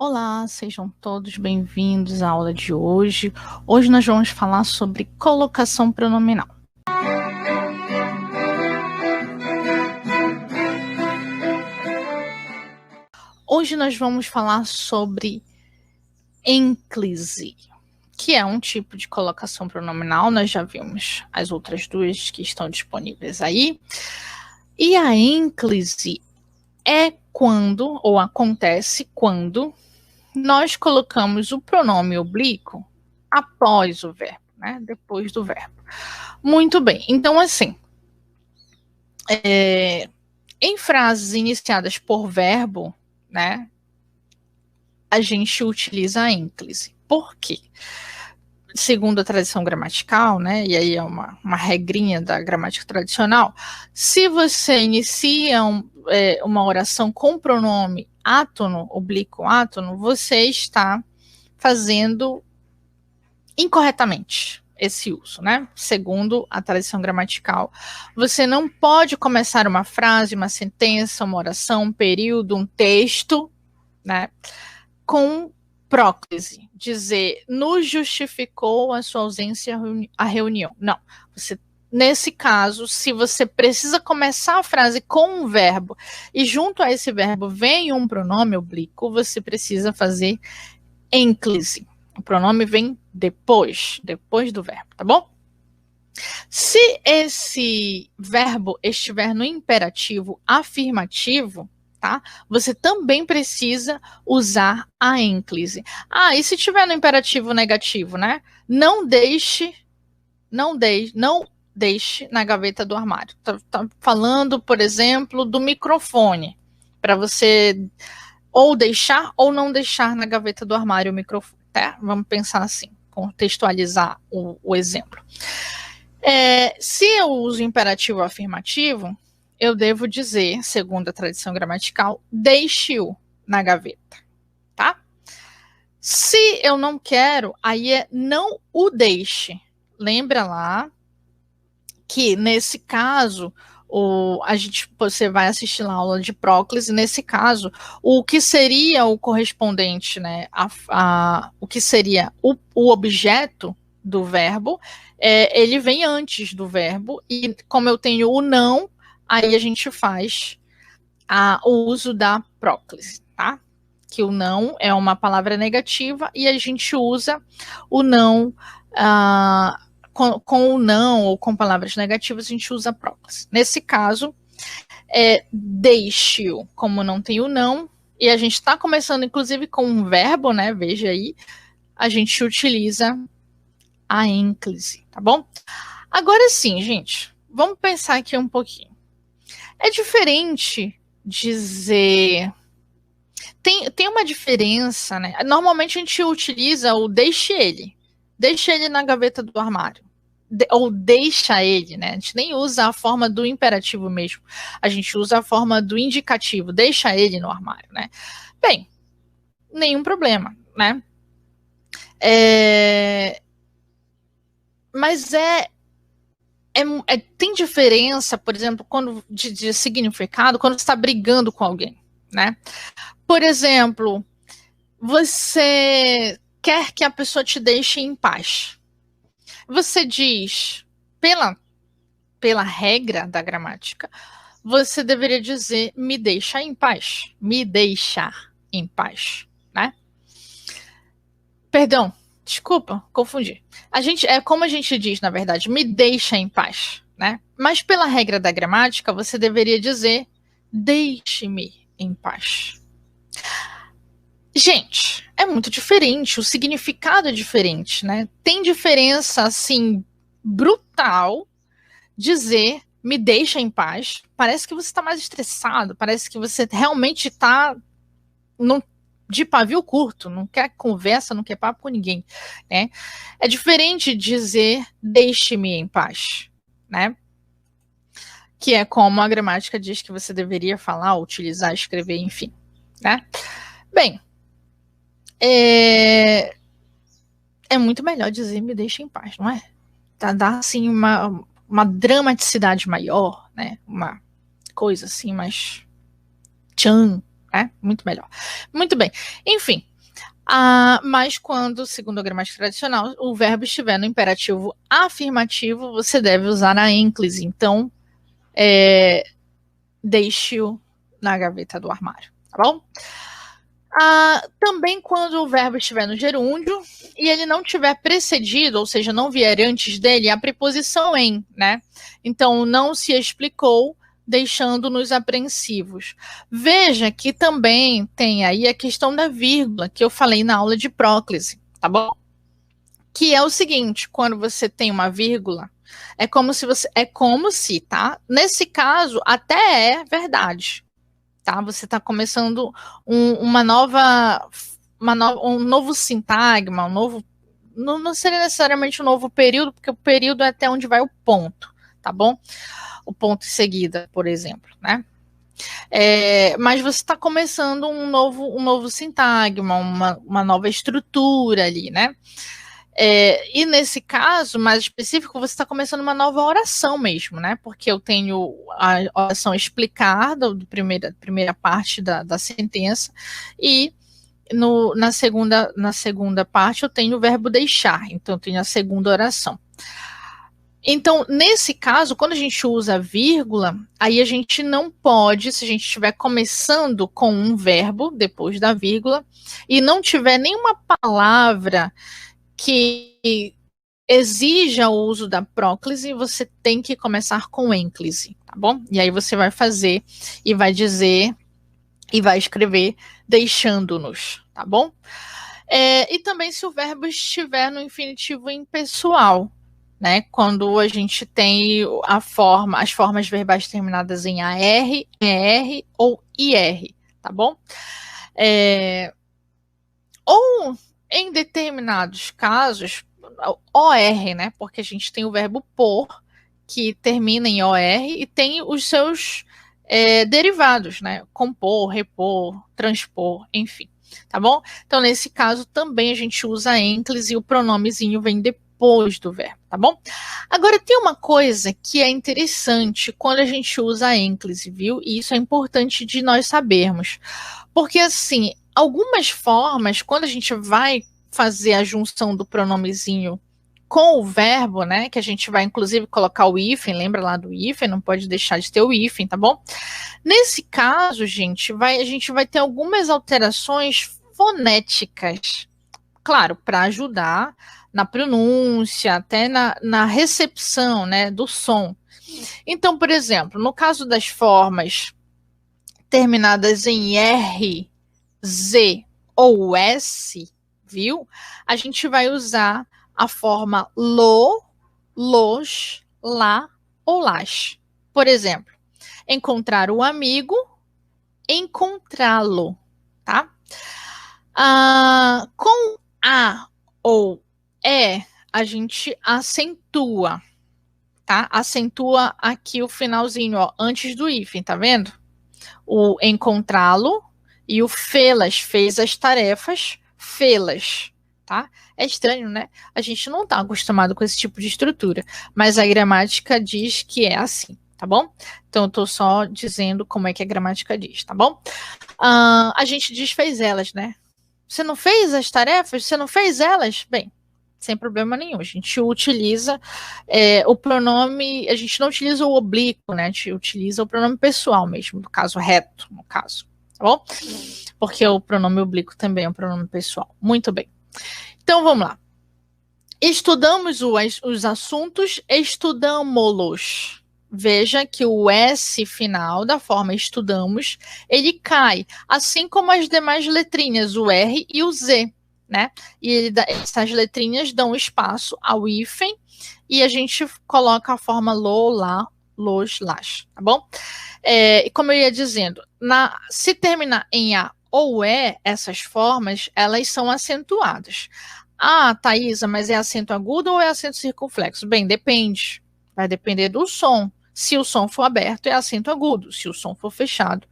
Olá, sejam todos bem-vindos à aula de hoje. Hoje nós vamos falar sobre colocação pronominal. Hoje nós vamos falar sobre ênclise, que é um tipo de colocação pronominal. Nós já vimos as outras duas que estão disponíveis aí. E a ênclise é quando, ou acontece quando, nós colocamos o pronome oblíquo após o verbo, né? Depois do verbo. Muito bem. Então, assim, em frases iniciadas por verbo, né? A gente utiliza a ênclise. Por quê? Segundo a tradição gramatical, né? E aí é uma regrinha da gramática tradicional. Se você inicia uma oração com pronome átono, oblíquo átono, você está fazendo incorretamente esse uso, né? Segundo a tradição gramatical. Você não pode começar uma frase, uma sentença, uma oração, um período, um texto, né? Com próclise. Dizer, nos justificou a sua ausência à reunião. Não. Nesse caso, se você precisa começar a frase com um verbo e junto a esse verbo vem um pronome oblíquo, você precisa fazer ênclise. O pronome vem depois do verbo, tá bom? Se esse verbo estiver no imperativo afirmativo, tá? Você também precisa usar a ênclise. Ah, e se tiver no imperativo negativo, né? Não deixe na gaveta do armário. Tá falando, por exemplo, do microfone, para você ou deixar ou não deixar na gaveta do armário o microfone. Tá? Vamos pensar assim, contextualizar o exemplo. Se eu uso imperativo afirmativo, eu devo dizer, segundo a tradição gramatical, deixe-o na gaveta, tá? Se eu não quero, aí é não o deixe. Lembra lá que, nesse caso, você vai assistir lá a aula de próclise, nesse caso, o que seria o correspondente, né, o que seria o objeto do verbo, ele vem antes do verbo, e como eu tenho o não, aí a gente faz o uso da próclise, tá? Que o não é uma palavra negativa e a gente usa o não com o não ou com palavras negativas, a gente usa a próclise. Nesse caso, deixe-o, como não tem o não, e a gente está começando, inclusive, com um verbo, né? Veja aí, a gente utiliza a ênclise, tá bom? Agora sim, gente, vamos pensar aqui um pouquinho. É diferente dizer... Tem uma diferença, né? Normalmente a gente utiliza o deixe ele na gaveta do armário. Ou deixa ele, né? A gente nem usa a forma do imperativo mesmo. A gente usa a forma do indicativo, deixa ele no armário, né? Bem, nenhum problema, né? Mas tem diferença, por exemplo, de significado, quando você está brigando com alguém, né? Por exemplo, você quer que a pessoa te deixe em paz. Você diz, pela regra da gramática, você deveria dizer me deixa em paz. Me deixar em paz, né? Perdão, desculpa, confundi. Como a gente diz, na verdade, me deixa em paz, né? Mas pela regra da gramática, você deveria dizer deixe-me em paz. Gente, é muito diferente, o significado é diferente, né? Tem diferença, assim, brutal dizer me deixa em paz. Parece que você está mais estressado, parece que você realmente está de pavio curto, não quer conversa, não quer papo com ninguém, né? É diferente dizer deixe-me em paz, né? Que é como a gramática diz que você deveria falar, utilizar, escrever, enfim, né? Bem, é muito melhor dizer me deixa em paz, não é? Dá assim uma dramaticidade maior, né? Uma coisa assim mais tchan, né? Muito melhor. Muito bem. Enfim, Mas quando, segundo a gramática tradicional, o verbo estiver no imperativo afirmativo, você deve usar a ênclise. Então, deixe-o na gaveta do armário, tá bom? Também quando o verbo estiver no gerúndio e ele não tiver precedido, ou seja, não vier antes dele, a preposição em, né? Então, não se explicou, deixando-nos apreensivos. Veja que também tem aí a questão da vírgula, que eu falei na aula de próclise, tá bom? Que é o seguinte, quando você tem uma vírgula, é como se, tá? Nesse caso, até é verdade, tá? Você está começando um novo sintagma, não seria necessariamente um novo período, porque o período é até onde vai o ponto, tá bom? O ponto em seguida, por exemplo, né? Mas você está começando um novo sintagma, uma nova estrutura ali, né? E nesse caso mais específico, você está começando uma nova oração mesmo, né? Porque eu tenho a oração explicada, primeira parte da sentença, e na segunda parte eu tenho o verbo deixar, então eu tenho a segunda oração. Então, nesse caso, quando a gente usa vírgula, aí a gente não pode, se a gente estiver começando com um verbo depois da vírgula, e não tiver nenhuma palavra que exija o uso da próclise, você tem que começar com ênclise, tá bom? E aí você vai fazer e vai dizer e vai escrever deixando-nos, tá bom? E também se o verbo estiver no infinitivo impessoal, né? Quando a gente tem as formas verbais terminadas em AR, ER ou IR, tá bom? Ou em determinados casos, OR, né? Porque a gente tem o verbo por, que termina em OR, e tem os seus derivados, né? Compor, repor, transpor, enfim. Tá bom? Então, nesse caso, também a gente usa a ênclise e o pronomezinho vem depois do verbo, tá bom? Agora, tem uma coisa que é interessante quando a gente usa a ênclise, viu? E isso é importante de nós sabermos. Porque, assim, algumas formas, quando a gente vai fazer a junção do pronomezinho com o verbo, né, que a gente vai inclusive colocar o hífen, lembra lá do hífen, não pode deixar de ter o hífen, tá bom? Nesse caso, gente, a gente vai ter algumas alterações fonéticas, claro, para ajudar na pronúncia, até na recepção, né, do som. Então, por exemplo, no caso das formas terminadas em R, Z ou S, viu? A gente vai usar a forma lo, los, lá ou las. Por exemplo, encontrar o amigo, encontrá-lo, tá? Com a ou a gente acentua, tá? Acentua aqui o finalzinho, ó, antes do hífen, tá vendo? O encontrá-lo e o fê-las, fez as tarefas, fê-las, tá? É estranho, né? A gente não tá acostumado com esse tipo de estrutura, mas a gramática diz que é assim, tá bom? Então, eu tô só dizendo como é que a gramática diz, tá bom? A gente diz fez elas, né? Você não fez as tarefas? Você não fez elas? Bem, sem problema nenhum. A gente utiliza o pronome, a gente não utiliza o oblíquo, né? A gente utiliza o pronome pessoal mesmo, no caso reto, no caso, tá bom? Porque o pronome oblíquo também é um pronome pessoal. Muito bem. Então, vamos lá. Estudamos os assuntos, estudamos-los. Veja que o S final da forma estudamos, ele cai, assim como as demais letrinhas, o R e o Z, né? E essas letrinhas dão espaço ao hífen e a gente coloca a forma lo, lá, los, las, tá bom? E como eu ia dizendo, se terminar em A ou E, essas formas, elas são acentuadas. Thaisa, mas é acento agudo ou é acento circunflexo? Bem, depende. Vai depender do som. Se o som for aberto, é acento agudo. Se o som for fechado,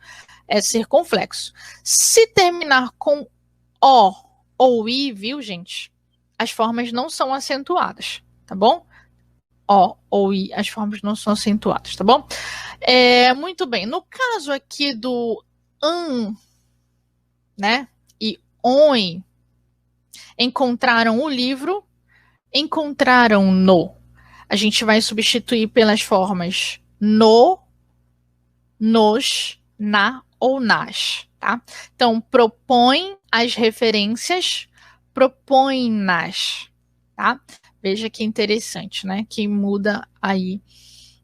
é circunflexo. Se terminar com O ou I, viu, gente? As formas não são acentuadas, tá bom? O ou I, as formas não são acentuadas, tá bom? Muito bem. No caso aqui do an, né? E on, Encontraram o livro, encontraram-no. A gente vai substituir pelas formas no, nos, na ou nas, tá? Então, propõe as referências, propõe-nas, tá? Veja que interessante, né? Que muda aí.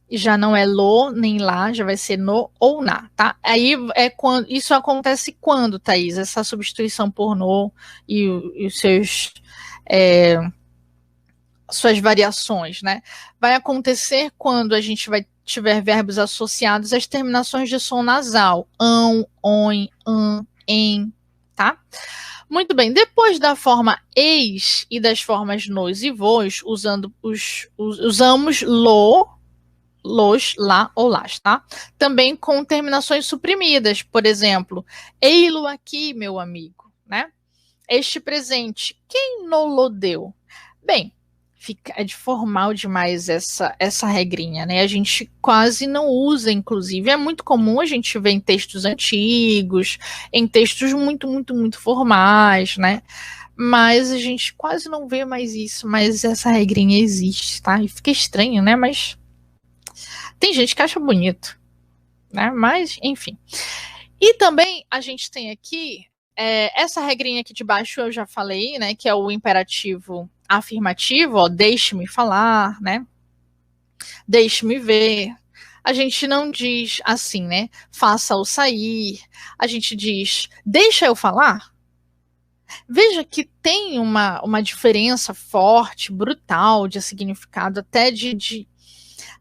Já não é lo nem lá, já vai ser no ou na, tá? Aí é quando isso acontece quando, Thaís? Essa substituição por no e os seus suas variações, né? Vai acontecer quando a gente vai tiver verbos associados às terminações de som nasal, on, em, tá? Muito bem, depois da forma eis e das formas nos e vos, usamos lo, los, lá ou las, tá? Também com terminações suprimidas, por exemplo, ei-lo aqui, meu amigo, né? Este presente, quem no-lo deu? Bem, é de formal demais essa regrinha, né? A gente quase não usa, inclusive. É muito comum a gente ver em textos antigos, em textos muito formais, né? Mas a gente quase não vê mais isso. Mas essa regrinha existe, tá? E fica estranho, né? Mas tem gente que acha bonito, né? Mas, enfim. E também a gente tem aqui essa regrinha aqui de baixo eu já falei, né? Que é o imperativo afirmativo, ó, deixe-me falar, né? Deixe-me ver. A gente não diz assim, né? Faça-o sair. A gente diz, deixa eu falar. Veja que tem uma diferença forte, brutal de significado, até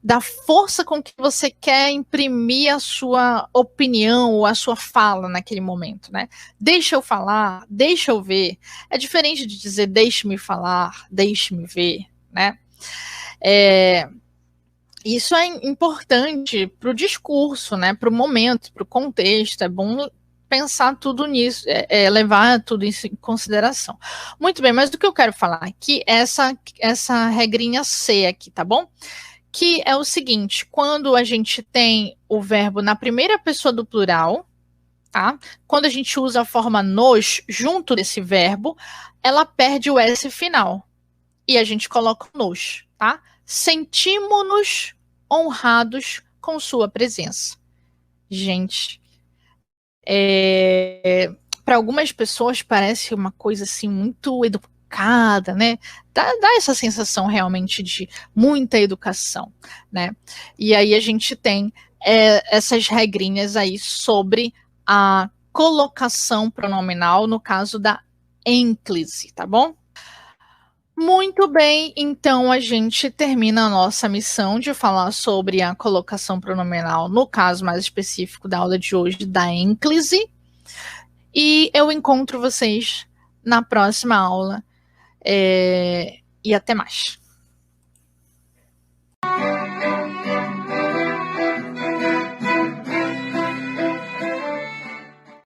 da força com que você quer imprimir a sua opinião ou a sua fala naquele momento, né? Deixa eu falar, deixa eu ver. É diferente de dizer deixe-me falar, deixe-me ver, né? Isso é importante para o discurso, né? Para o momento, para o contexto. É bom pensar tudo nisso, levar tudo isso em consideração. Muito bem, mas do que eu quero falar aqui é essa regrinha C aqui, tá bom? Que é o seguinte, quando a gente tem o verbo na primeira pessoa do plural, tá? Quando a gente usa a forma nos junto desse verbo, ela perde o S final. E a gente coloca nos, tá? Sentimos-nos honrados com sua presença. Gente, para algumas pessoas parece uma coisa assim muito educada, né? Dá essa sensação realmente de muita educação, né? E aí a gente tem essas regrinhas aí sobre a colocação pronominal no caso da ênclise, tá bom? Muito bem, então a gente termina a nossa missão de falar sobre a colocação pronominal, no caso mais específico da aula de hoje, da ênclise. E eu encontro vocês na próxima aula. E até mais.